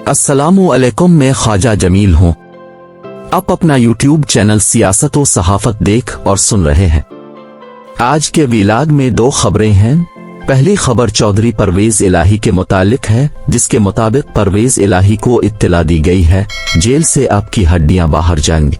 अस्सलामु अलैकुम, मैं ख्वाजा जमील हूँ। आप अपना यूट्यूब चैनल सियासत और सहाफत देख और सुन रहे हैं। आज के व्लॉग में दो खबरें हैं। पहली खबर चौधरी परवेज इलाही के मुतालिक है, जिसके मुताबिक परवेज इलाही को इत्तला दी गई है जेल से आपकी हड्डियां बाहर जाएंगी।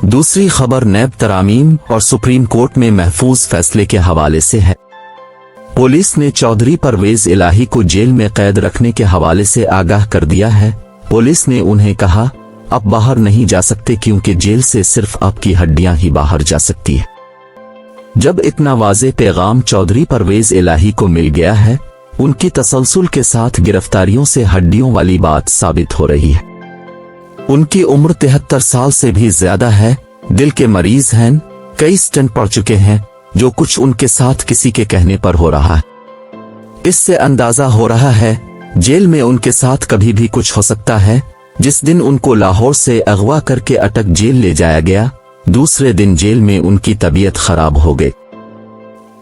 दूसरी खबर नैब तरामीम और सुप्रीम कोर्ट में महफूज फैसले के हवाले से है। पुलिस ने चौधरी परवेज इलाही को जेल में कैद रखने के हवाले से आगाह कर दिया है। पुलिस ने उन्हें कहा, आप बाहर नहीं जा सकते क्योंकि जेल से सिर्फ आपकी हड्डियां ही बाहर जा सकती है। जब इतना वाज़ेह पैगाम चौधरी परवेज इलाही को मिल गया है, उनकी तसलसल के साथ गिरफ्तारियों से हड्डियों वाली बात साबित हो रही है। उनकी उम्र 73 साल से भी ज्यादा है, दिल के मरीज हैं, कई स्टेंट पड़ चुके हैं, जो कुछ उनके साथ किसी के कहने पर हो रहा है। इससे अंदाजा हो रहा है जेल में उनके साथ कभी भी कुछ हो सकता है। जिस दिन उनको लाहौर से अगवा करके अटक जेल ले जाया गया, दूसरे दिन जेल में उनकी तबीयत खराब हो गई।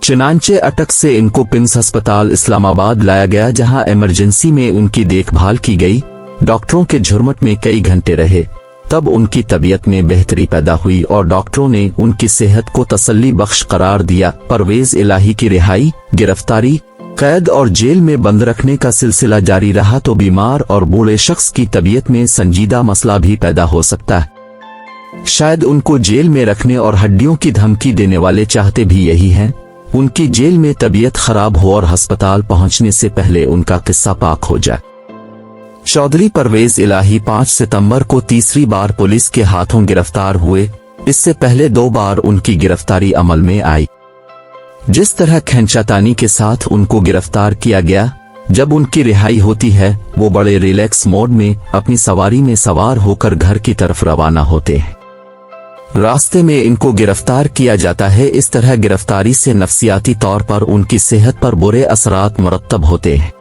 चुनांचे अटक से इनको पिम्स अस्पताल इस्लामाबाद लाया गया, जहां इमरजेंसी में उनकी देखभाल की गई। डॉक्टरों के झुरमुट में कई घंटे रहे, तब उनकी तबीयत में बेहतरी पैदा हुई और डॉक्टरों ने उनकी सेहत को तसल्ली बख्श करार दिया। परवेज इलाही की रिहाई, गिरफ्तारी, कैद और जेल में बंद रखने का सिलसिला जारी रहा तो बीमार और बूढ़े शख्स की तबीयत में संजीदा मसला भी पैदा हो सकता है। शायद उनको जेल में रखने और हड्डियों की धमकी देने वाले चाहते भी यही हैं, उनकी जेल में तबीयत खराब हो और अस्पताल पहुंचने से पहले उनका किस्सा पाक हो जाए। चौधरी परवेज इलाही 5 सितंबर को तीसरी बार पुलिस के हाथों गिरफ्तार हुए। इससे पहले 2 बार उनकी गिरफ्तारी अमल में आई। जिस तरह खैंचातानी के साथ उनको गिरफ्तार किया गया, जब उनकी रिहाई होती है वो बड़े रिलैक्स मोड में अपनी सवारी में सवार होकर घर की तरफ रवाना होते हैं। रास्ते में इनको गिरफ्तार किया जाता है। इस तरह गिरफ्तारी से नफसियाती तौर पर उनकी सेहत पर बुरे असरात मुरत्तब होते हैं।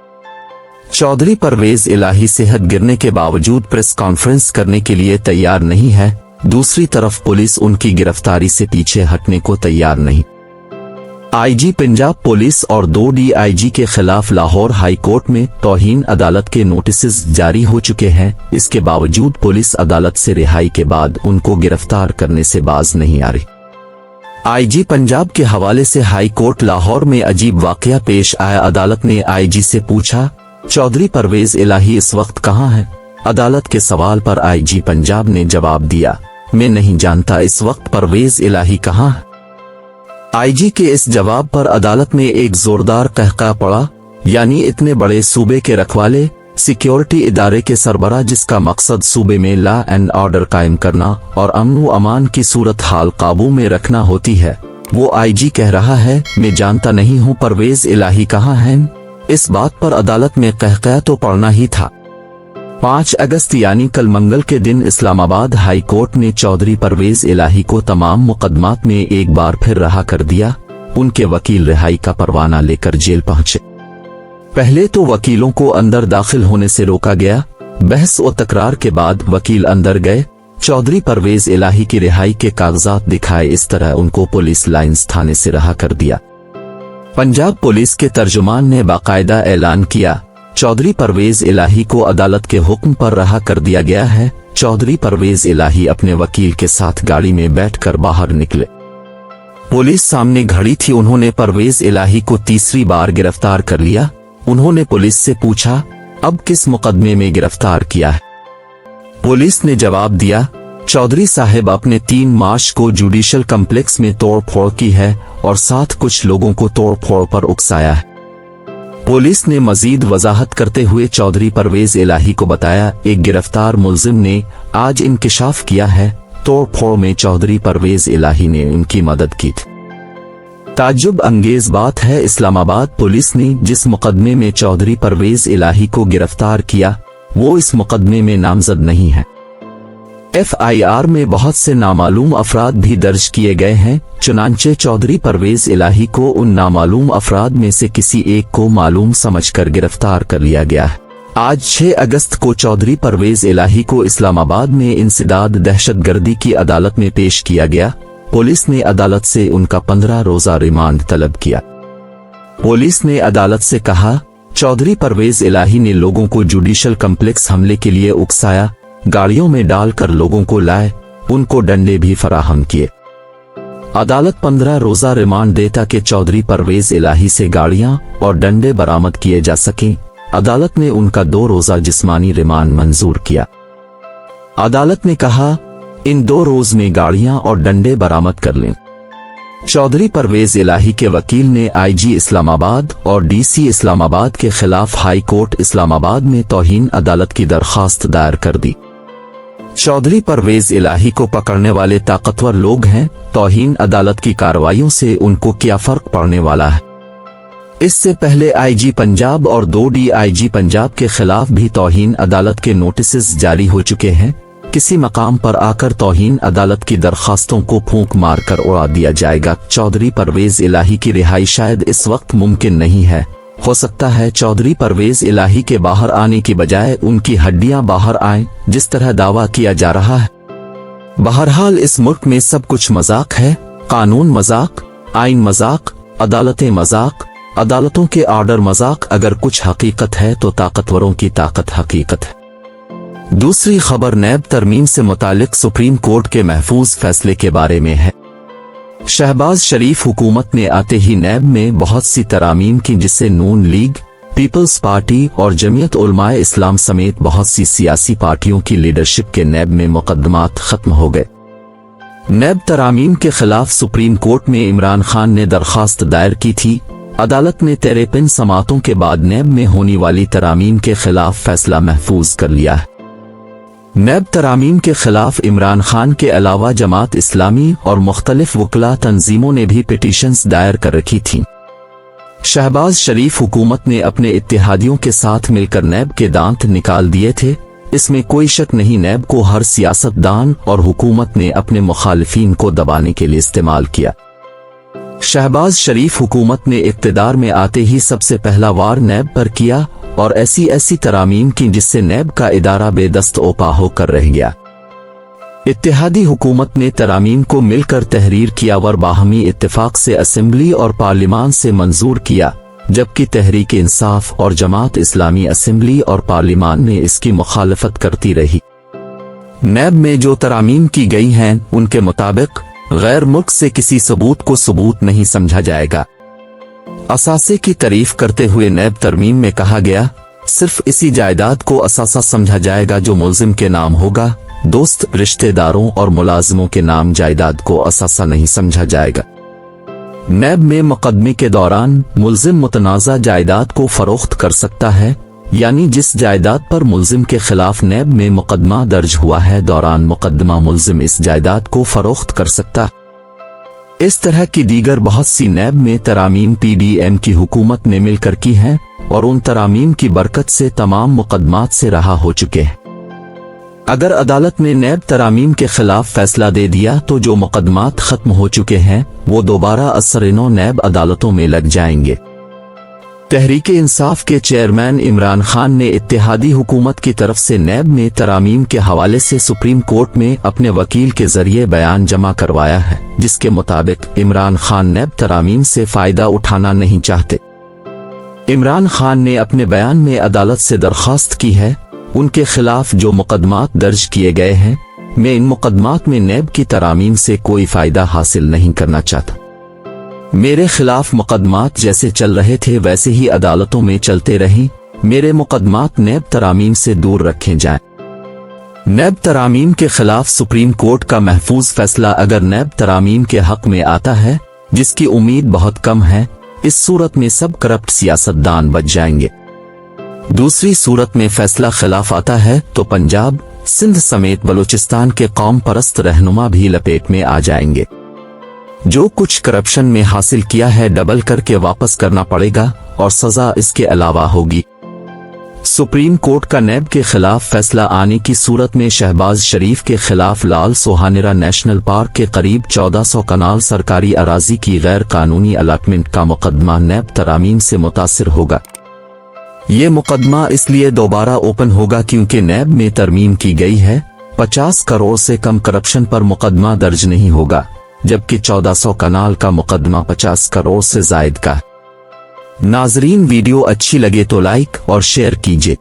चौधरी परवेज इलाही सेहत गिरने के बावजूद प्रेस कॉन्फ्रेंस करने के लिए तैयार नहीं है। दूसरी तरफ पुलिस उनकी गिरफ्तारी से पीछे हटने को तैयार नहीं। आईजी पंजाब पुलिस और 2 DIG के खिलाफ लाहौर हाई कोर्ट में तौहीन अदालत के नोटिस जारी हो चुके हैं। इसके बावजूद पुलिस अदालत से रिहाई के बाद उनको गिरफ्तार करने से बाज नहीं आ रही। आईजी पंजाब के हवाले से हाई कोर्ट लाहौर में अजीब वाकया पेश आया। अदालत ने आईजी से पूछा, चौधरी परवेज इलाही इस वक्त कहाँ है? अदालत के सवाल पर आईजी पंजाब ने जवाब दिया, मैं नहीं जानता इस वक्त परवेज इलाही कहाँ है। आईजी के इस जवाब पर अदालत में एक जोरदार कहका पड़ा, यानी इतने बड़े सूबे के रखवाले, सिक्योरिटी इदारे के सरबराह जिसका मकसद सूबे में लॉ एंड ऑर्डर कायम करना और अमन व अमान की सूरत हाल काबू में रखना होती है, वो आईजी कह रहा है मैं जानता नहीं हूँ परवेज इलाही कहाँ है। इस बात पर अदालत में कहका तो पड़ना ही था। 5 अगस्त यानी कल मंगल के दिन इस्लामाबाद हाई कोर्ट ने चौधरी परवेज इलाही को तमाम मुकदमात में एक बार फिर रहा कर दिया। उनके वकील रिहाई का परवाना लेकर जेल पहुंचे। पहले तो वकीलों को अंदर दाखिल होने से रोका गया। बहस और तकरार के बाद वकील अंदर गए। चौधरी परवेज इलाही की रिहाई के कागजात दिखाए। इस तरह उनको पुलिस लाइन्स थाने से रहा कर दिया। पंजाब पुलिस के तर्जुमान ने बाकायदा ऐलान किया, चौधरी परवेज इलाही को अदालत के हुक्म पर रहा कर दिया गया है। चौधरी परवेज इलाही अपने वकील के साथ गाड़ी में बैठकर बाहर निकले। पुलिस सामने खड़ी थी। उन्होंने परवेज इलाही को तीसरी बार गिरफ्तार कर लिया। उन्होंने पुलिस से पूछा, अब किस मुकदमे में गिरफ्तार किया है? पुलिस ने जवाब दिया, चौधरी साहब अपने 3 मार्च को जुडिशल कम्प्लेक्स में तोड़फोड़ की है और साथ कुछ लोगों को तोड़फोड़ पर उकसाया है। पुलिस ने मजीद वजाहत करते हुए चौधरी परवेज इलाही को बताया, एक गिरफ्तार मुलजिम ने आज इंकिशाफ किया है, तोड़फोड़ में चौधरी परवेज इलाही ने उनकी मदद की थी। ताज्जुब अंगेज बात है, इस्लामाबाद पुलिस ने जिस मुकदमे में चौधरी परवेज इलाही को गिरफ्तार किया वो इस मुकदमे में नामजद नहीं है। FIR में बहुत से नामालूम अफराद भी दर्ज किए गए हैं। चुनांचे चौधरी परवेज इलाही को उन नामालूम अफराद में से किसी एक को मालूम समझकर गिरफ्तार कर लिया गया है। आज 6 अगस्त को चौधरी परवेज इलाही को इस्लामाबाद में इंसदाद दहशतगर्दी की अदालत में पेश किया गया। पुलिस ने अदालत से उनका 15 रोजा रिमांड तलब किया। पुलिस ने अदालत से कहा, चौधरी परवेज इलाही ने लोगों को जुडिशल कम्प्लेक्स हमले के लिए उकसाया, गाड़ियों में डालकर लोगों को लाए, उनको डंडे भी फराहम किए। अदालत 15 रोजा रिमांड देता कि चौधरी परवेज इलाही से गाड़ियां और डंडे बरामद किए जा सकें। अदालत ने उनका 2 रोजा जिस्मानी रिमांड मंजूर किया। अदालत ने कहा, इन 2 रोज में गाड़ियां और डंडे बरामद कर लें। चौधरी परवेज इलाही के वकील ने आईजी इस्लामाबाद और डीसी इस्लामाबाद के खिलाफ हाई कोर्ट इस्लामाबाद में तौहीन अदालत की दरखास्त दायर कर दी। चौधरी परवेज इलाही को पकड़ने वाले ताकतवर लोग हैं, तौहीन अदालत की कार्रवाइयों से उनको क्या फर्क पड़ने वाला है। इससे पहले आईजी पंजाब और 2 डीआईजी पंजाब के खिलाफ भी तौहीन अदालत के नोटिस जारी हो चुके हैं। किसी मकाम पर आकर तौहीन अदालत की दरखास्तों को फूंक मार कर उड़ा दिया जाएगा। चौधरी परवेज इलाही की रिहाई शायद इस वक्त मुमकिन नहीं है। हो सकता है चौधरी परवेज इलाही के बाहर आने की बजाय उनकी हड्डियां बाहर आएं, जिस तरह दावा किया जा रहा है। बहरहाल इस मुल्क में सब कुछ मजाक है, कानून मजाक, आइन मजाक, अदालतें मजाक, अदालतों के ऑर्डर मजाक। अगर कुछ हकीकत है तो ताकतवरों की ताकत हकीकत है। दूसरी खबर नैब तरमीम से मुतालिक सुप्रीम कोर्ट के महफूज फैसले के बारे में है। शहबाज शरीफ हुकूमत ने आते ही नैब में बहुत सी तरामीम की, जिससे नून लीग, पीपल्स पार्टी और जमीयत उलमाए इस्लाम समेत बहुत सी सियासी पार्टियों की लीडरशिप के नैब में मुकदमात खत्म हो गए। नैब तरामीम के खिलाफ सुप्रीम कोर्ट में इमरान खान ने दरखास्त दायर की थी। अदालत ने 53 समातों के बाद नैब में होने वाली तरामीम के खिलाफ फैसला महफूज कर लिया है। नैब तरामीम के खिलाफ इमरान खान के अलावा जमात इस्लामी और मुख्तलिफ वकला तंजीमों ने भी पिटीशंस दायर कर रखी थीं। शहबाज शरीफ हुकूमत ने अपने इत्तेहादियों के साथ मिलकर नैब के दांत निकाल दिए थे। इसमें कोई शक नहीं, नैब को हर सियासतदान और हुकूमत ने अपने मुखालिफिन को दबाने के लिए इस्तेमाल किया। शहबाज शरीफ हुकूमत ने इक़्तिदार में आते ही सबसे पहला वार नैब पर किया और ऐसी तरामीम की जिससे नैब का इदारा बेदस्त ओपा होकर रह गया। इत्तेहादी हुकूमत ने तरामीम को मिलकर तहरीर किया और बाहमी इत्तेफाक से असेंबली और पार्लिमान से मंजूर किया, जबकि तहरीक इंसाफ और जमात इस्लामी असेंबली और पार्लिमान ने इसकी मुखालफत करती रही। नैब में जो तरामीम की गई हैं उनके मुताबिक गैर मुल्क से किसी सबूत को सबूत नहीं समझा जाएगा। असासे की तारीफ करते हुए नैब तरमीम में कहा गया, सिर्फ इसी जायदाद को असासा समझा जाएगा जो मुल्जिम के नाम होगा। दोस्त, रिश्तेदारों और मुलाजिमों के नाम जायदाद को असासा नहीं समझा जाएगा। नैब में मुकदमे के दौरान मुल्जिम मुतनाज़ा जायदाद को फरोख्त कर सकता है, यानी जिस जायदाद पर मुल्जिम के खिलाफ नैब में मुकदमा दर्ज हुआ है दौरान मुकदमा मुल्जिम इस जायदाद को फरोख्त कर सकता। इस तरह की दीगर बहुत सी नैब में तरामीम पीडीएम की हुकूमत ने मिलकर की हैं और उन तरामीम की बरकत से तमाम मुकदमात से रहा हो चुके हैं। अगर अदालत ने नैब तरामीम के खिलाफ फैसला दे दिया तो जो मुकदमात खत्म हो चुके हैं वो दोबारा असरिनो नैब अदालतों में लग जाएंगे। तहरीक इंसाफ के चेयरमैन इमरान खान ने इत्तेहादी हुकूमत की तरफ से नैब में तरामीम के हवाले से सुप्रीम कोर्ट में अपने वकील के जरिए बयान जमा करवाया है, जिसके मुताबिक इमरान खान नैब तरामीम से फायदा उठाना नहीं चाहते। इमरान खान ने अपने बयान में अदालत से दरख्वास्त की है उनके खिलाफ जो मुकदमात दर्ज किए गए हैं, मैं इन मुकदमात में नैब की तरामीम से कोई फायदा हासिल नहीं करना चाहता। मेरे खिलाफ मुकदमात जैसे चल रहे थे वैसे ही अदालतों में चलते रहें। मेरे मुकदमात नैब तरामीम से दूर रखे जाएं। नैब तरामीम के खिलाफ सुप्रीम कोर्ट का महफूज फैसला अगर नैब तरामीम के हक में आता है, जिसकी उम्मीद बहुत कम है, इस सूरत में सब करप्ट सियासतदान बच जाएंगे। दूसरी सूरत में फैसला खिलाफ आता है तो पंजाब, सिंध समेत बलूचिस्तान के कौम परस्त रहनुमा भी लपेट में आ जाएंगे। जो कुछ करप्शन में हासिल किया है डबल करके वापस करना पड़ेगा और सजा इसके अलावा होगी। सुप्रीम कोर्ट का नैब के खिलाफ फैसला आने की सूरत में शहबाज शरीफ के खिलाफ लाल सोहानेरा नेशनल पार्क के करीब 1400 कनाल सरकारी अराजी की गैर कानूनी अलाटमेंट का मुकदमा नैब तरामीम से मुतासिर होगा। ये मुकदमा इसलिए दोबारा ओपन होगा क्योंकि नैब में तरमीम की गई है। 50 करोड़ से कम करप्शन पर मुकदमा दर्ज नहीं होगा, जबकि 1400 कनाल का मुकदमा 50 करोड़ से जायद का। नाजरीन वीडियो अच्छी लगे तो लाइक और शेयर कीजिए।